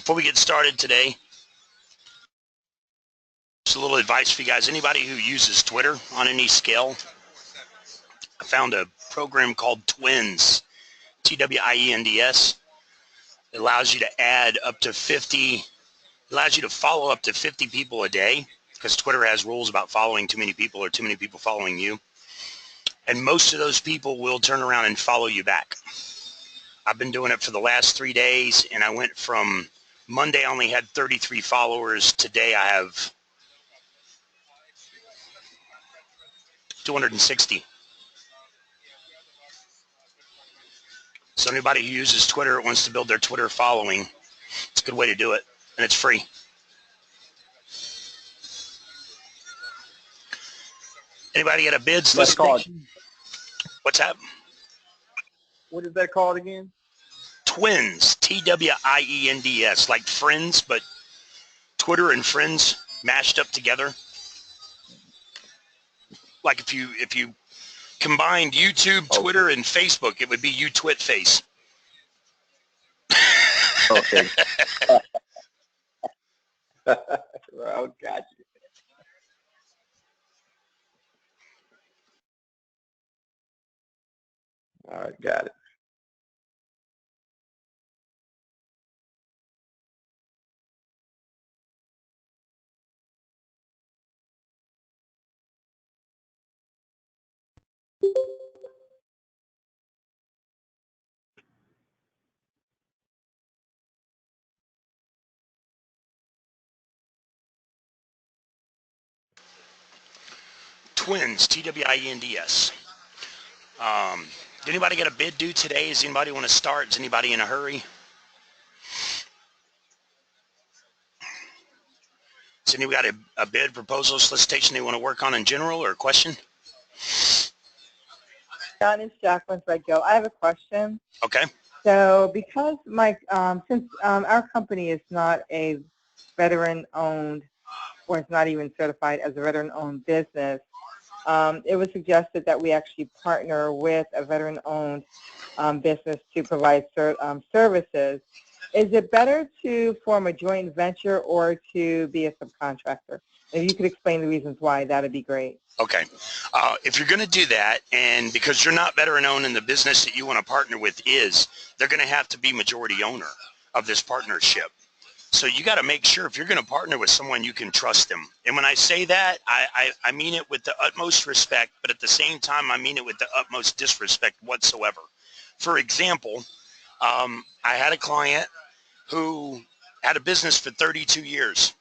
Before we get started today, just a little advice for you guys. Anybody who uses Twitter on any scale, I found a program called Twins, Twinds. It allows you to add up to 50, allows you to follow up to 50 people a day, because Twitter has rules about following too many people or too many people following you. And most of those people will turn around and follow you back. I've been doing it for the last 3 days, and I went from Monday I only had 33 followers. Today I have 260. So anybody who uses Twitter wants to build their Twitter following, it's a good way to do it, and it's free. Anybody get a bid solicitation? What's that? What is that called again? Twins, Twinds, like friends, but Twitter and friends mashed up together. Like if you combined YouTube, Twitter, and Facebook, it would be YouTwitFace. Okay. Oh, gotcha. All right, got it. Twins, Twinds. Did anybody get a bid due today? Does anybody want to start? Is anybody in a hurry? Does anybody got a bid, proposal, solicitation they want to work on in general, or a question? John, it's Jacqueline Fredgo. I have a question. Okay. So because since our company is not a veteran-owned, or it's not even certified as a veteran-owned business, it was suggested that we actually partner with a veteran-owned business to provide services. Is it better to form a joint venture or to be a subcontractor? If you could explain the reasons why, that would be great. Okay. If you're going to do that, and because you're not veteran-owned and the business that you want to partner with is, they're going to have to be majority owner of this partnership. So you got to make sure if you're going to partner with someone, you can trust them. And when I say that, I mean it with the utmost respect, but at the same time, I mean it with the utmost disrespect whatsoever. For example, I had a client who had a business for 32 years.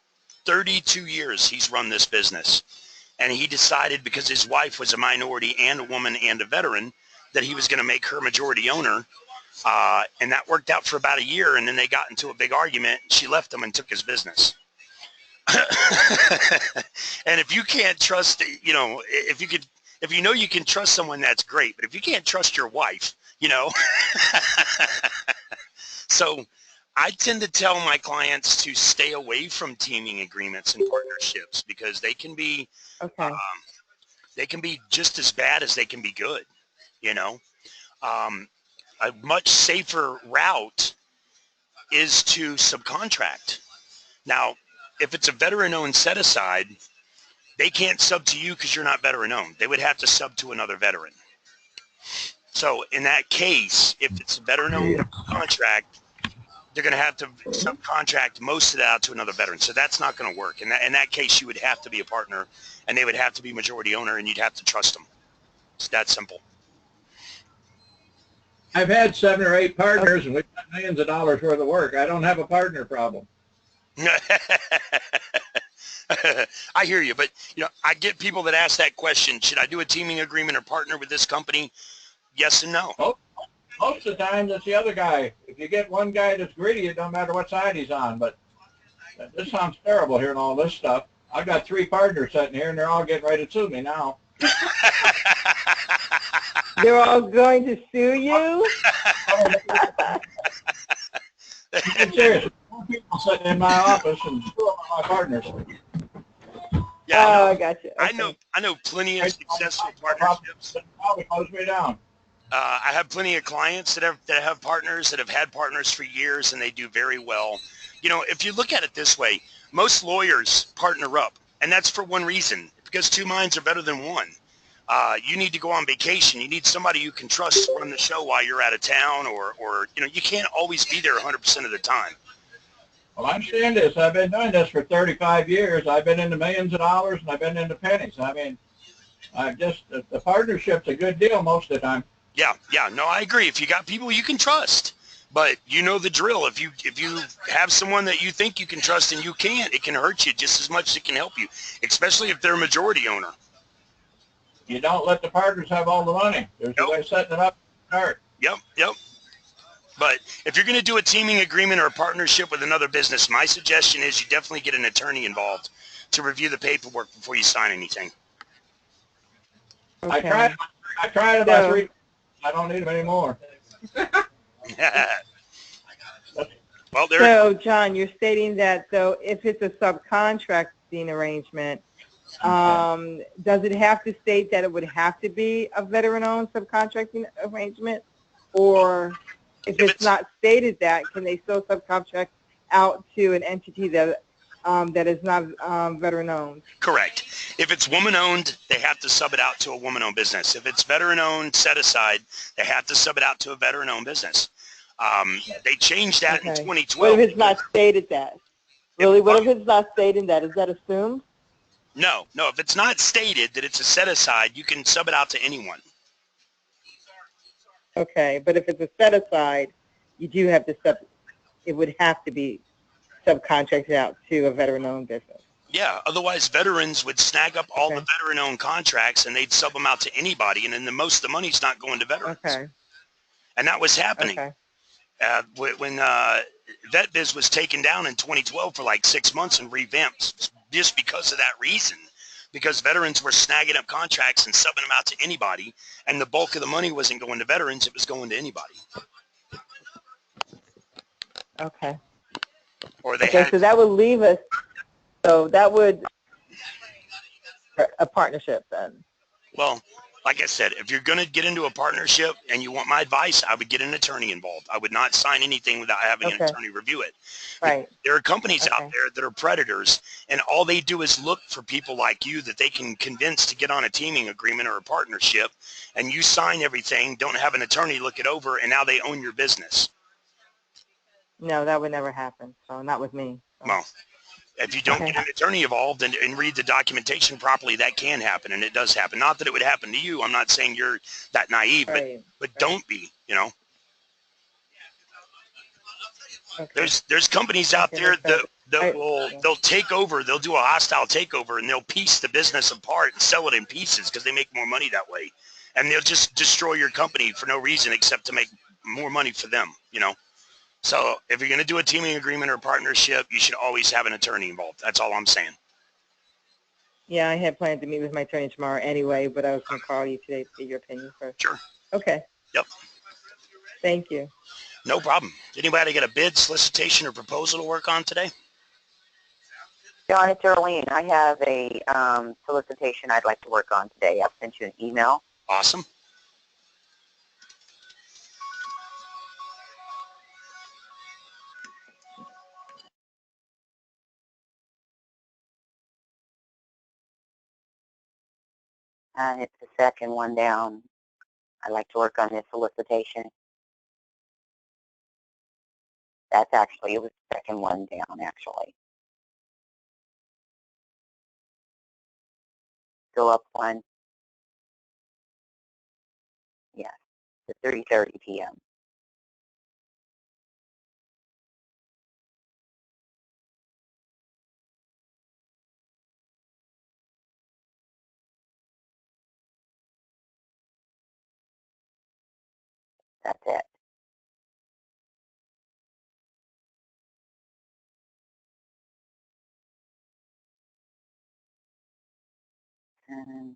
32 years he's run this business. And he decided, because his wife was a minority and a woman and a veteran, that he was going to make her majority owner. And that worked out for about a year, and then they got into a big argument. She left him and took his business. And if you can't trust, if you know you can trust someone, that's great. But if you can't trust your wife, so I tend to tell my clients to stay away from teaming agreements and partnerships, because they can be, they can be just as bad as they can be good. A much safer route is to subcontract. Now, if it's a veteran-owned set-aside, they can't sub to you because you're not veteran-owned. They would have to sub to another veteran. So in that case, if it's a veteran-owned contract, they're going to have to subcontract most of that out to another veteran. So that's not going to work. In that case, you would have to be a partner, and they would have to be majority owner, and you'd have to trust them. It's that simple. I've had 7 or 8 partners, and we've got millions of dollars worth of work. I don't have a partner problem. I hear you, but I get people that ask that question: should I do a teaming agreement or partner with this company? Yes and no. Most of the time, it's the other guy. If you get one guy that's greedy, it don't matter what side he's on. But this sounds terrible, hearing all this stuff. I've got 3 partners sitting here, and they're all getting ready to sue me now. They're all going to sue you? I'm serious. 4 people sitting in my office, and 2 of them are my partners. Yeah, I got you. Okay. I know plenty of successful partnerships. Probably close me down. I have plenty of clients that have partners that have had partners for years, and they do very well. You know, if you look at it this way, most lawyers partner up, and that's for one reason, because two minds are better than one. You need to go on vacation. You need somebody you can trust to run the show while you're out of town, or you know, you can't always be there 100% of the time. Well, I'm seeing this. I've been doing this for 35 years. I've been into millions of dollars, and I've been into pennies. I mean, I've just the partnership's a good deal most of the time. Yeah, no, I agree. If you got people you can trust, but you know the drill. If you have someone that you think you can trust and you can't, it can hurt you just as much as it can help you, especially if they're a majority owner. You don't let the partners have all the money. There's a Nope. way of setting it up. Start. Yep. But if you're going to do a teaming agreement or a partnership with another business, my suggestion is you definitely get an attorney involved to review the paperwork before you sign anything. I Okay. tried about 3. I don't need them anymore. Well, there. So, John, you're stating that so if it's a subcontracting arrangement, does it have to state that it would have to be a veteran-owned subcontracting arrangement, or if it's not stated that, can they still subcontract out to an entity that that is not veteran-owned? Correct. If it's woman-owned, they have to sub it out to a woman-owned business. If it's veteran-owned, set aside, they have to sub it out to a veteran-owned business. They changed that in 2012. What if it's not stated that? Really? What if it's not stated that? Is that assumed? No. If it's not stated that it's a set aside, you can sub it out to anyone. Okay, but if it's a set aside, you do have to it would have to be subcontracted out to a veteran-owned business. Yeah, otherwise veterans would snag up all the veteran-owned contracts and they'd sub them out to anybody, and then most of the money's not going to veterans. Okay. And that was happening. Okay. When VetBiz was taken down in 2012 for like 6 months and revamped just because of that reason, because veterans were snagging up contracts and subbing them out to anybody, and the bulk of the money wasn't going to veterans, it was going to anybody. Okay. Or they so that would leave us, so that would a partnership then. Well, like I said, if you're going to get into a partnership and you want my advice, I would get an attorney involved. I would not sign anything without having an attorney review it. Right. There are companies out there that are predators, and all they do is look for people like you that they can convince to get on a teaming agreement or a partnership, and you sign everything, don't have an attorney look it over, and now they own your business. No, that would never happen. So not with me. So. Well, if you don't get an attorney involved and read the documentation properly, that can happen, and it does happen. Not that it would happen to you. I'm not saying you're that naive, but don't be, you know. There's companies out there that they'll take over. They'll do a hostile takeover, and they'll piece the business apart and sell it in pieces because they make more money that way. And they'll just destroy your company for no reason except to make more money for them, you know. So if you're going to do a teaming agreement or partnership, you should always have an attorney involved. That's all I'm saying. Yeah, I had planned to meet with my attorney tomorrow anyway, but I was going to call you today to get your opinion first. Sure. Okay. Yep. Thank you. No problem. Anybody got a bid, solicitation, or proposal to work on today? John, it's Earlene. I have a solicitation I'd like to work on today. I've sent you an email. Awesome. And it's the second one down. I'd like to work on this solicitation. That's actually, it was the second one down, actually. Go up one. Yes, the 3:30 p.m. That's it. And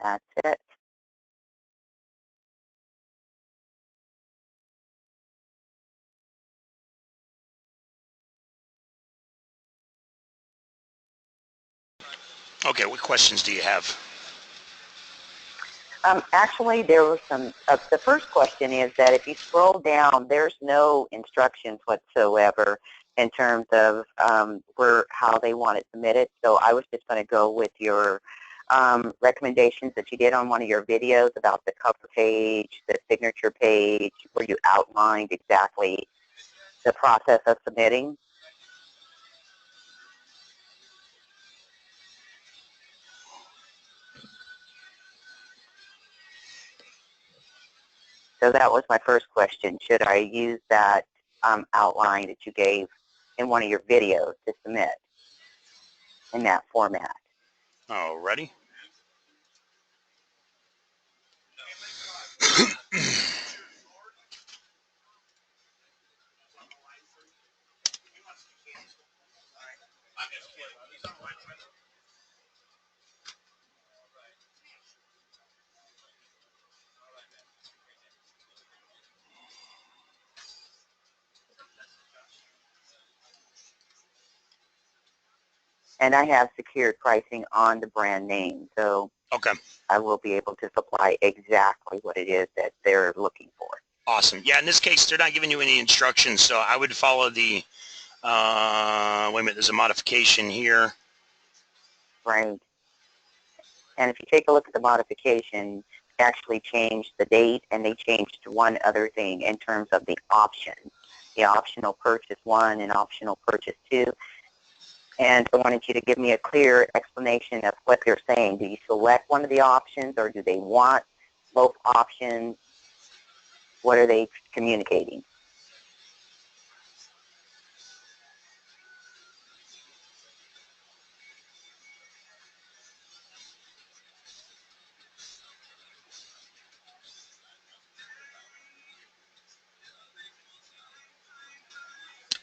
that's it. Okay, what questions do you have? Actually, there was some, the first question is that if you scroll down, there's no instructions whatsoever in terms of how they want it submitted. So I was just going to go with your recommendations that you did on one of your videos about the cover page, the signature page, where you outlined exactly the process of submitting. So that was my first question. Should I use that outline that you gave in one of your videos to submit in that format? Alrighty. And I have secured pricing on the brand name, so Okay. I will be able to supply exactly what it is that they're looking for. Awesome. Yeah, in this case, they're not giving you any instructions, so I would follow the, wait a minute, there's a modification here. Right. And if you take a look at the modification, they actually changed the date, and they changed one other thing in terms of the options, the optional purchase 1 and optional purchase 2. And I wanted you to give me a clear explanation of what they're saying. Do you select one of the options, or do they want both options? What are they communicating?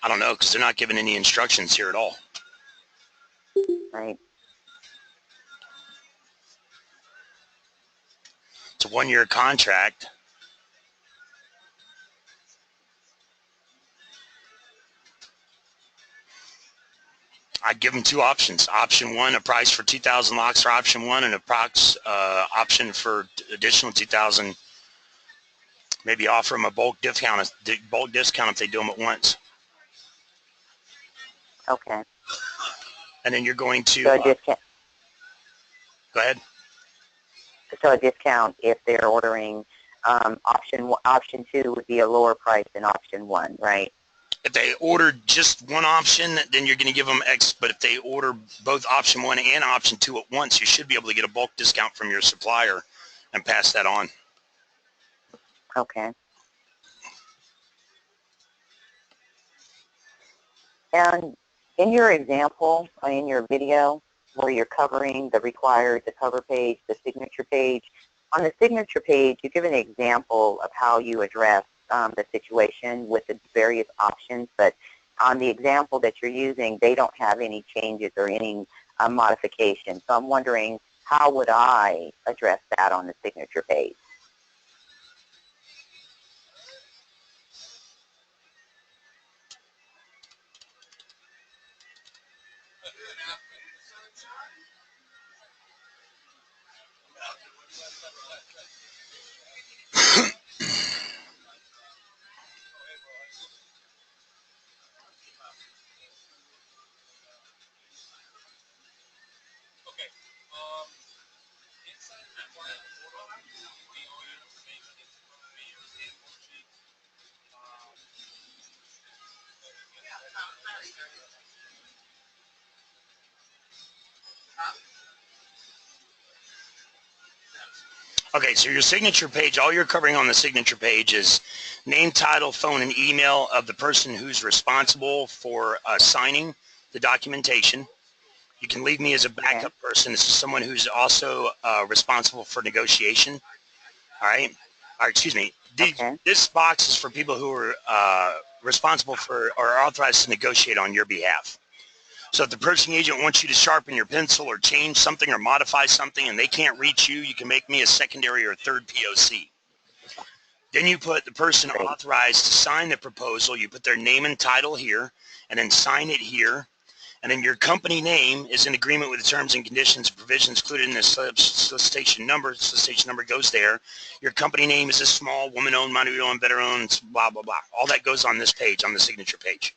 I don't know, because they're not giving any instructions here at all. Right. It's a 1-year contract. I'd give them 2 options. Option 1, a price for 2,000 locks for option 1, and a option for additional 2,000. Maybe offer them a bulk discount if they do them at once. Okay. And then you're going to So a discount. Go ahead. So a discount if they're ordering option 2 would be a lower price than option 1, right? If they order just one option, then you're going to give them X. But if they order both option 1 and option 2 at once, you should be able to get a bulk discount from your supplier and pass that on. Okay. And in your example, in your video, where you're covering the cover page, the signature page, on the signature page, you give an example of how you address the situation with the various options, but on the example that you're using, they don't have any changes or any modifications. So I'm wondering, how would I address that on the signature page? Okay, so your signature page, all you're covering on the signature page is name, title, phone, and email of the person who's responsible for signing the documentation. You can leave me as a backup person. This is someone who's also responsible for negotiation. All right? Or excuse me. This box is for people who are responsible for or authorized to negotiate on your behalf. So if the purchasing agent wants you to sharpen your pencil or change something or modify something and they can't reach you, you can make me a secondary or third POC. Then you put the person authorized to sign the proposal. You put their name and title here and then sign it here. And then your company name is in agreement with the terms and conditions and provisions included in the solicitation number. Solicitation number goes there. Your company name is a small, woman-owned, minority-owned, veteran-owned, blah, blah, blah. All that goes on this page, on the signature page.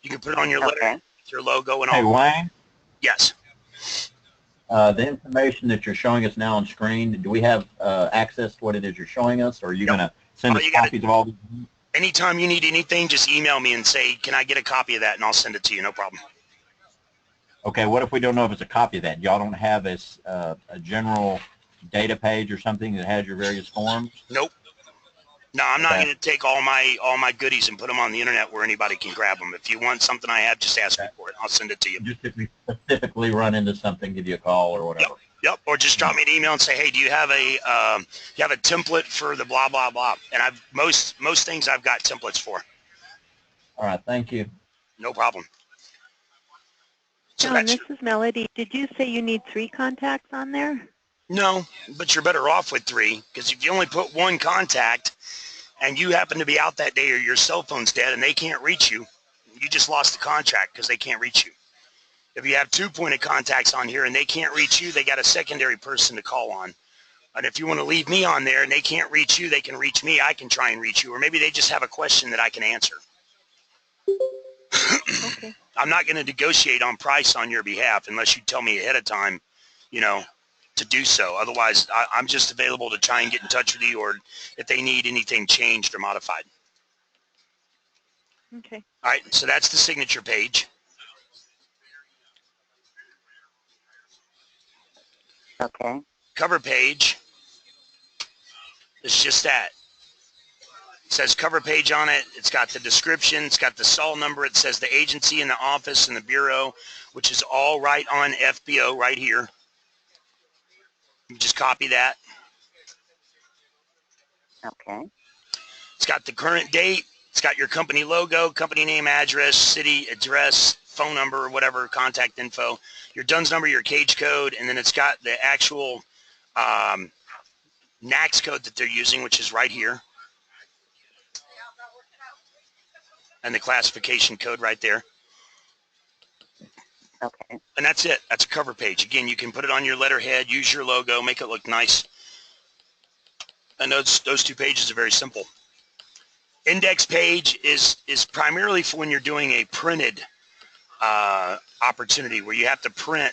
You can put it on your letter, your logo, and all. Hey, Wayne, Yes. the information that you're showing us now on screen, do we have access to what it is you're showing us, or are you Nope. going to send All us you gotta- copies of all these? Anytime you need anything, just email me and say, can I get a copy of that? And I'll send it to you. No problem. Okay, what if we don't know if it's a copy of that? Y'all don't have a general data page or something that has your various forms? Nope. No, I'm not Okay. going to take all my goodies and put them on the internet where anybody can grab them. If you want something I have, just ask me for it. I'll send it to you. Just if we specifically run into something, give you a call or whatever. Yep. Or just drop me an email and say, hey, do you have a template for the blah blah blah? And most things I've got templates for. All right, thank you. No problem. So John, that's this is Melody. Did you say you need 3 contacts on there? no, but you're better off with 3 because if you only put 1 contact and you happen to be out that day or your cell phone's dead and they can't reach you, you just lost the contract because they can't reach you. If you have 2 point of contacts on here and they can't reach you, they got a secondary person to call on. And if you want to leave me on there and they can't reach you, they can reach me. I can try and reach you. Or maybe they just have a question that I can answer. Okay. I'm not going to negotiate on price on your behalf unless you tell me ahead of time, to do so. Otherwise, I'm just available to try and get in touch with you or if they need anything changed or modified. Okay. All right, so that's the signature page. Okay. Cover page is just that. It says cover page on it. It's got the description. It's got the SOL number. It says the agency and the office and the bureau, which is all right on FBO right here. You just copy that. Okay. It's got the current date. It's got your company logo, company name, address, city, address, phone number, whatever, contact info, your DUNS number, your cage code, and then it's got the actual NACS code that they're using, which is right here. And the classification code right there. Okay. And that's it. That's a cover page. Again, you can put it on your letterhead, use your logo, make it look nice. And those 2 pages are very simple. Index page is primarily for when you're doing a printed opportunity where you have to print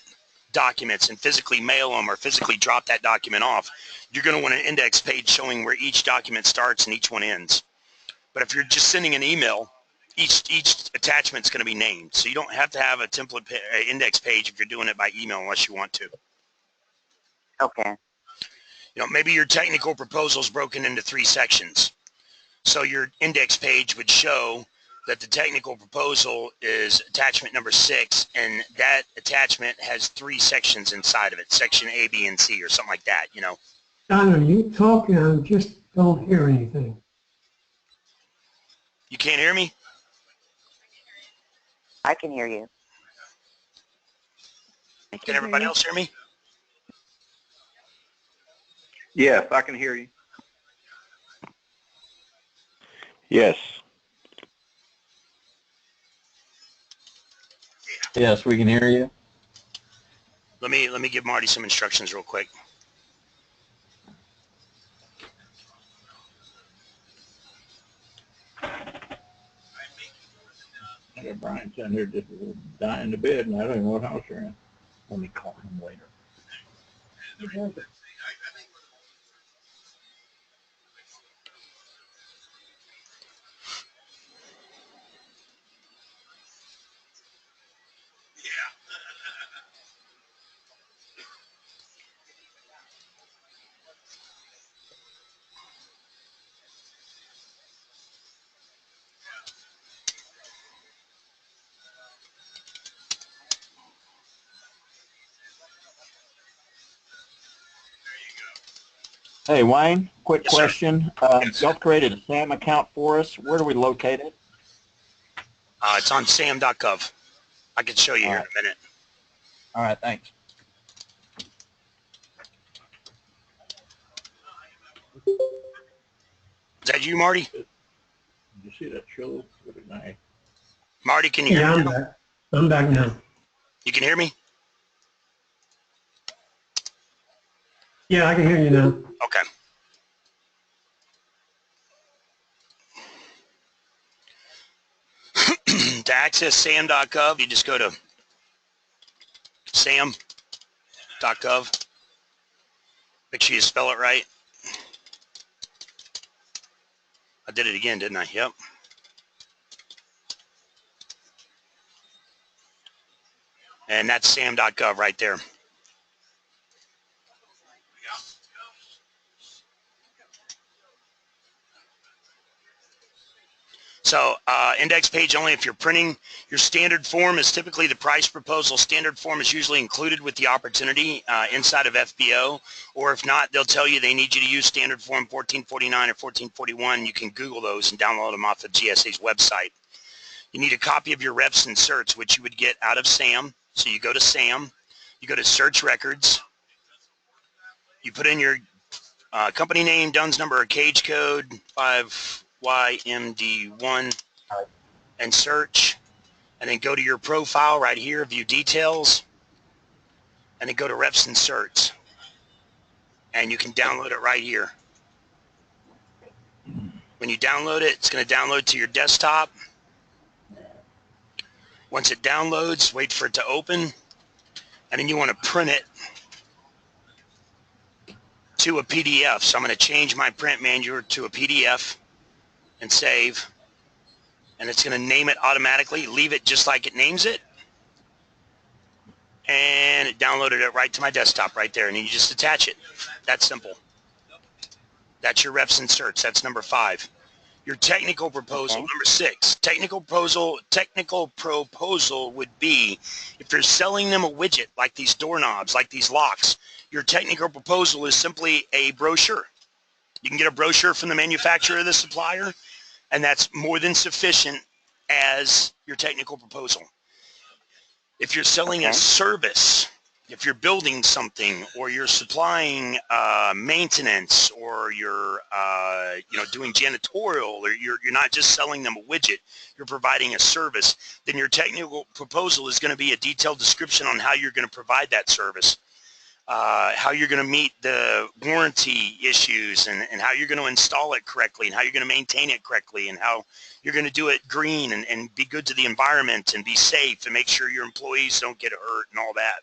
documents and physically mail them or physically drop that document off. You're going to want an index page showing where each document starts and each one ends. But if you're just sending an email, each attachment is going to be named. So you don't have to have a template index page if you're doing it by email unless you want to. Okay. Maybe your technical proposal is broken into 3 sections. So your index page would show that the technical proposal is attachment number 6, and that attachment has 3 sections inside of it, section A, B, and C, or something like that, John, are you talking? I just don't hear anything. You can't hear me? I can hear you. I Can hear everybody you. else hear me? Yes, I can hear you. Yes. Yes, we can hear you. Let me give Marty some instructions real quick. I got Brian sitting here just dying to bed, and I don't even know what house you're in. Let me call him later. Hey, Wayne, quick Yes, sir. question. Yes. Y'all created a SAM account for us. Where do we locate it? It's on sam.gov. I can show you here in a minute. All right, thanks. Is that you, Marty? Did you see that show? What a night. Marty, can you Yeah, hear I'm me now? back. I'm back now. You can hear me? Yeah, I can hear you now. Okay. To access sam.gov, you just go to sam.gov. Make sure you spell it right. I did it again, didn't I? Yep. And that's sam.gov right there. So index page only if you're printing. Your standard form is typically the price proposal. Standard form is usually included with the opportunity inside of FBO, or if not, they'll tell you they need you to use standard form 1449 or 1441. You can Google those and download them off the GSA's website. You need a copy of your reps and certs, which you would get out of SAM. So you go to SAM, you go to search records, you put in your company name, DUNS number, or cage code 5YMD1, and search, and then go to your profile right here, view details, and then go to reps and certs, and you can download it right here. When you download it, it's going to download to your desktop. Once it downloads, wait for it to open, and then you want to print it to a PDF. So I'm going to change my print manager to a PDF and save, and it's going to name it automatically. Leave it just like it names it, and it downloaded it right to my desktop right there, and then you just attach it. That's simple. That's your reps and certs. That's number 5. Your technical proposal, number 6. Technical proposal would be if you're selling them a widget like these doorknobs, like these locks. Your technical proposal is simply a brochure. You can get a brochure from the manufacturer or the supplier, and that's more than sufficient as your technical proposal. If you're selling a service, if you're building something, or you're supplying maintenance, or you're doing janitorial, or you're not just selling them a widget, you're providing a service, then your technical proposal is going to be a detailed description on how you're going to provide that service, how you're going to meet the warranty issues, and how you're going to install it correctly, and how you're going to maintain it correctly, and how you're going to do it green and be good to the environment and be safe and make sure your employees don't get hurt and all that.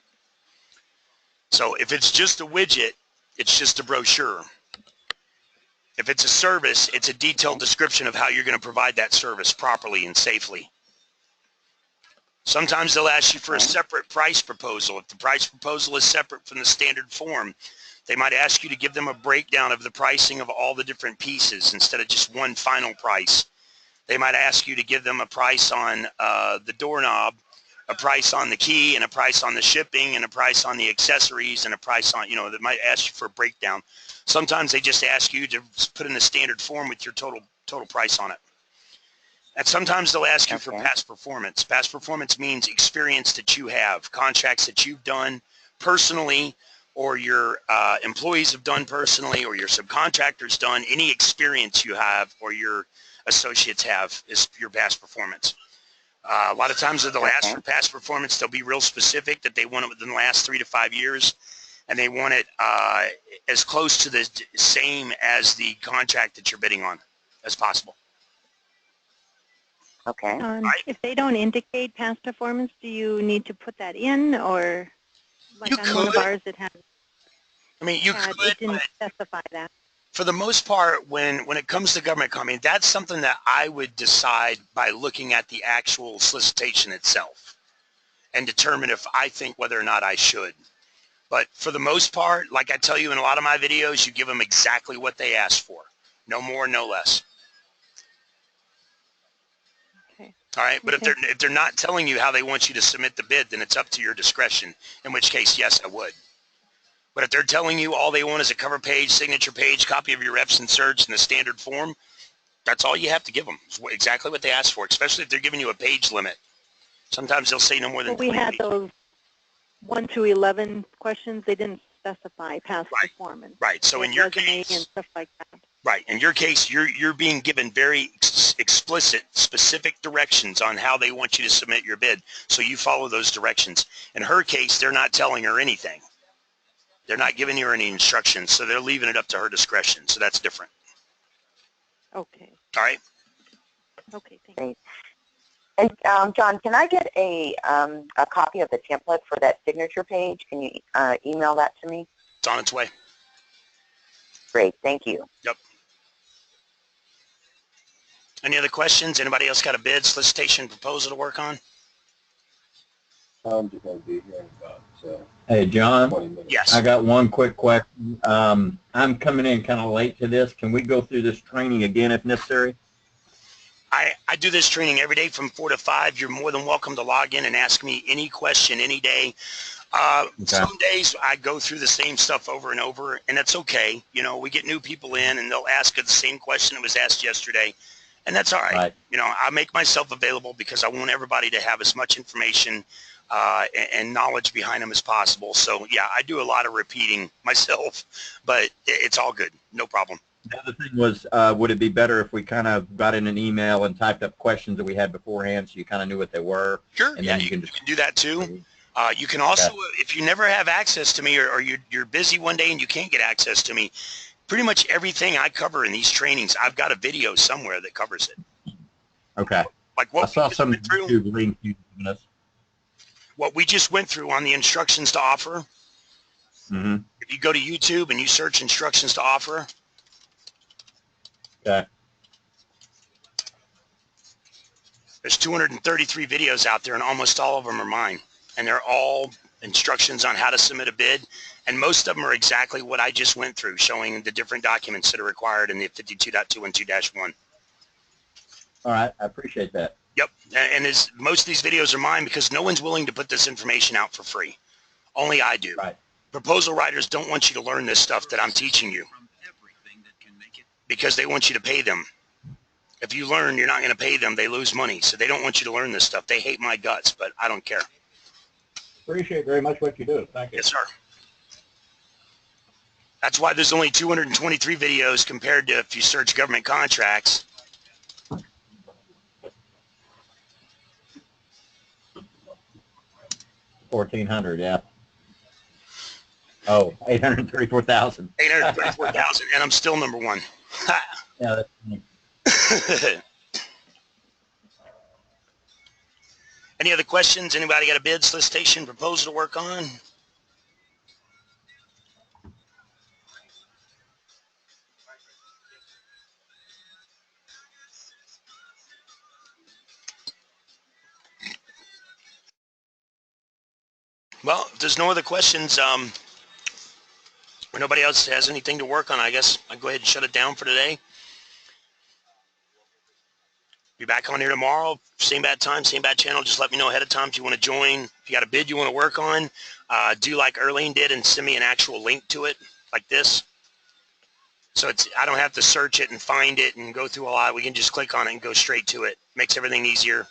So if it's just a widget, it's just a brochure. If it's a service, it's a detailed description of how you're going to provide that service properly and safely. Sometimes they'll ask you for a separate price proposal. If the price proposal is separate from the standard form, they might ask you to give them a breakdown of the pricing of all the different pieces instead of just one final price. They might ask you to give them a price on the doorknob, a price on the key, and a price on the shipping, and a price on the accessories, and a price on, they might ask you for a breakdown. Sometimes they just ask you to put in the standard form with your total price on it. And sometimes they'll ask you for past performance. Past performance means experience that you have, contracts that you've done personally, or your employees have done personally, or your subcontractors done. Any experience you have or your associates have is your past performance. A lot of times they'll ask for past performance. They'll be real specific that they want it within the last 3 to 5 years, and they want it as close to the same as the contract that you're bidding on as possible. Okay. Right? If they don't indicate past performance, do you need to put that in, or like You on one of could. ours it had? I mean, you could, It didn't but specify that. for the most part, when it comes to government company, that's something that I would decide by looking at the actual solicitation itself and determine if I think whether or not I should. But for the most part, like I tell you in a lot of my videos, you give them exactly what they ask for. No more, no less. Okay. All right, but if they're not telling you how they want you to submit the bid, then it's up to your discretion, in which case, yes, I would. But if they're telling you all they want is a cover page, signature page, copy of your reps and certs in the standard form, that's all you have to give them. It's exactly what they ask for, especially if they're giving you a page limit. Sometimes they'll say no more than 20 we had pages. those 1 through 11 questions. They didn't specify past Right. performance. Right. So like in your resume case, and stuff like that. right. In your case, you're being given very explicit, specific directions on how they want you to submit your bid. So you follow those directions. In her case, they're not telling her anything. They're not giving her any instructions, so they're leaving it up to her discretion. So that's different. Okay. All right. Okay. Thank you. Great. And John, can I get a copy of the template for that signature page? Can you email that to me? It's on its way. Great. Thank you. Yep. Any other questions? Anybody else got a bid, solicitation, proposal to work on? I'm just going to be here in about Hey, John, 20 minutes. Yes. I got one quick question. I'm coming in kind of late to this. Can we go through this training again if necessary? I do this training every day from 4 to 5. You're more than welcome to log in and ask me any question any day. Some days I go through the same stuff over and over, and that's okay. You know, we get new people in, and they'll ask the same question that was asked yesterday, and that's all right. Right. You know, I make myself available because I want everybody to have as much information and knowledge behind them as possible. So, yeah, I do a lot of repeating myself, but it's all good. No problem. The other thing was, would it be better if we kind of got in an email and typed up questions that we had beforehand so you kind of knew what they were? Sure. And Yeah, then you you can can just do that too. You can also, if you never have access to me or you're busy one day and you can't get access to me, pretty much everything I cover in these trainings, I've got a video somewhere that covers it. Okay. Like what I saw some went through, YouTube links you've given us. what we just went through on the instructions to offer. Mm-hmm. If you go to YouTube and you search instructions to offer, Okay. there's 233 videos out there, and almost all of them are mine. And they're all instructions on how to submit a bid. And most of them are exactly what I just went through, showing the different documents that are required in the 52.212-1. All right. I appreciate that. Yep. And most of these videos are mine because no one's willing to put this information out for free. Only I do. Right. Proposal writers don't want you to learn this stuff that I'm teaching you because they want you to pay them. If you learn you're not going to pay them, they lose money. So they don't want you to learn this stuff. They hate my guts, but I don't care. Appreciate very much what you do. Thank you. Yes, sir. That's why there's only 223 videos compared to if you search government contracts. $1,400, yeah. Oh, 834,000. 834,000, and I'm still number one. Yeah, that's Any other questions? Anybody got a bid, solicitation, proposal to work on? Well, if there's no other questions, or nobody else has anything to work on, I guess I'll go ahead and shut it down for today. Be back on here tomorrow, same bad time, same bad channel. Just let me know ahead of time if you want to join. If you got a bid you want to work on, do like Erlene did and send me an actual link to it like this. So I don't have to search it and find it and go through a lot. We can just click on it and go straight to it. Makes everything easier.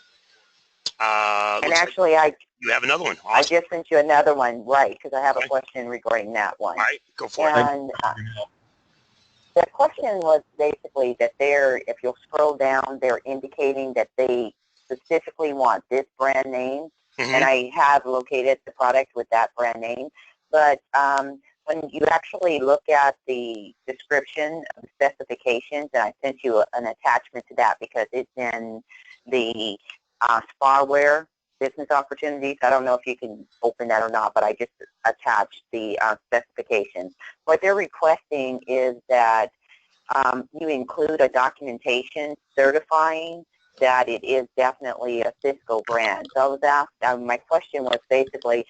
And actually, You have another one. I Awesome. just sent you another one, right, because I have Okay. a question regarding that one. All right, go for it. And the question was basically that if you'll scroll down, they're indicating that they specifically want this brand name, and I have located the product with that brand name. But when you actually look at the description of the specifications, and I sent you an attachment to that because it's in the Sparware business opportunities. I don't know if you can open that or not, but I just attached the specifications. What they're requesting is that you include a documentation certifying that it is definitely a Cisco brand. So I was asked, my question was basically,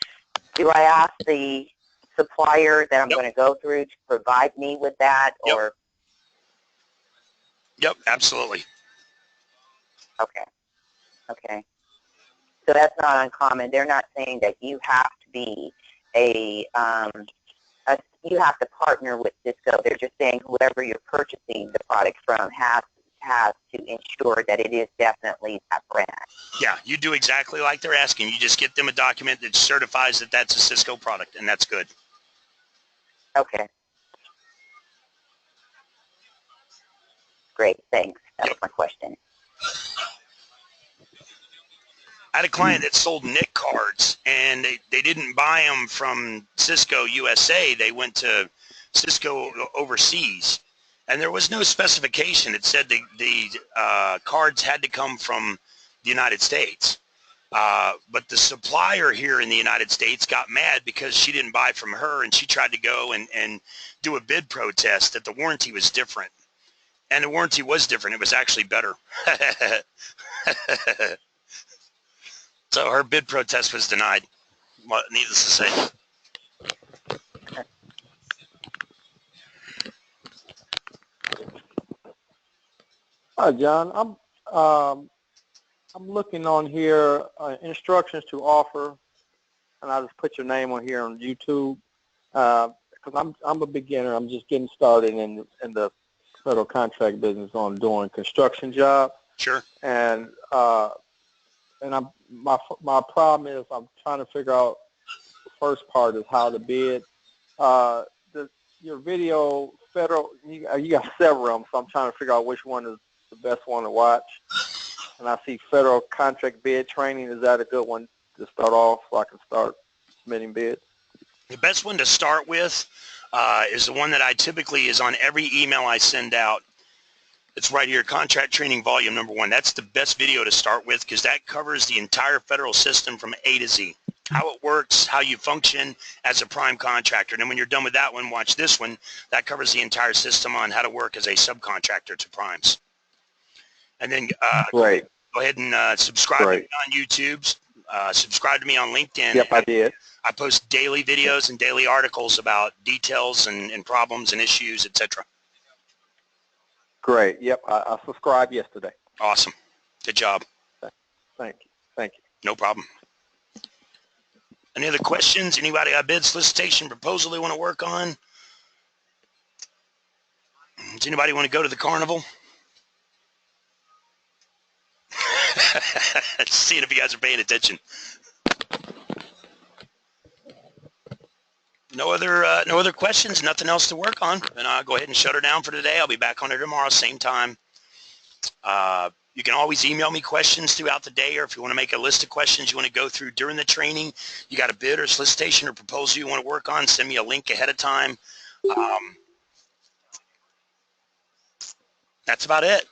do I ask the supplier that I'm going to go through to provide me with that, or? Yep, absolutely. Okay. Okay. So that's not uncommon. They're not saying that you have to be you have to partner with Cisco. They're just saying whoever you're purchasing the product from has to ensure that it is definitely that brand. Yeah, you do exactly like they're asking. You just get them a document that certifies that that's a Cisco product, and that's good. Okay. Great, thanks. That was my question. I had a client that sold Nick cards, and they didn't buy them from Cisco USA. They went to Cisco overseas, and there was no specification. It said the cards had to come from the United States. But the supplier here in the United States got mad because she didn't buy from her, and she tried to go and do a bid protest that the warranty was different. And the warranty was different. It was actually better. So her bid protest was denied, needless to say. Hi, John. I'm looking on here, instructions to offer, and I just put your name on here on YouTube because I'm a beginner. I'm just getting started in the federal contract business on doing construction jobs. Sure. And my problem is I'm trying to figure out the first part is how to bid. Your video federal, you got several of them, so I'm trying to figure out which one is the best one to watch. And I see federal contract bid training. Is that a good one to start off so I can start submitting bids? The best one to start with is the one that I typically is on every email I send out. It's right here, Contract Training Volume Number 1. That's the best video to start with because that covers the entire federal system from A to Z. How it works, how you function as a prime contractor. And then when you're done with that one, watch this one. That covers the entire system on how to work as a subcontractor to primes. And then Great. Go ahead and subscribe to me on YouTube. Subscribe to me on LinkedIn. Yep, I did. I post daily videos and daily articles about details and problems and issues, etc. Great. Yep, I subscribed yesterday. Awesome. Good job. Thank you. Thank you. No problem. Any other questions? Anybody got a bid, solicitation, proposal they want to work on? Does anybody want to go to the carnival? Just seeing if you guys are paying attention. No other questions, nothing else to work on. Then I'll go ahead and shut her down for today. I'll be back on her tomorrow, same time. You can always email me questions throughout the day, or if you want to make a list of questions you want to go through during the training, you got a bid or solicitation or proposal you want to work on, send me a link ahead of time. That's about it.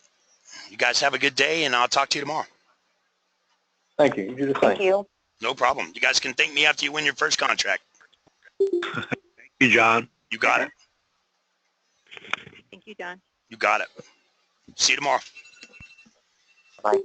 You guys have a good day, and I'll talk to you tomorrow. Thank you. You do the same. Thank you. No problem. You guys can thank me after you win your first contract. Thank you, John. You got it. Thank you, Don. You got it. See you tomorrow. Bye.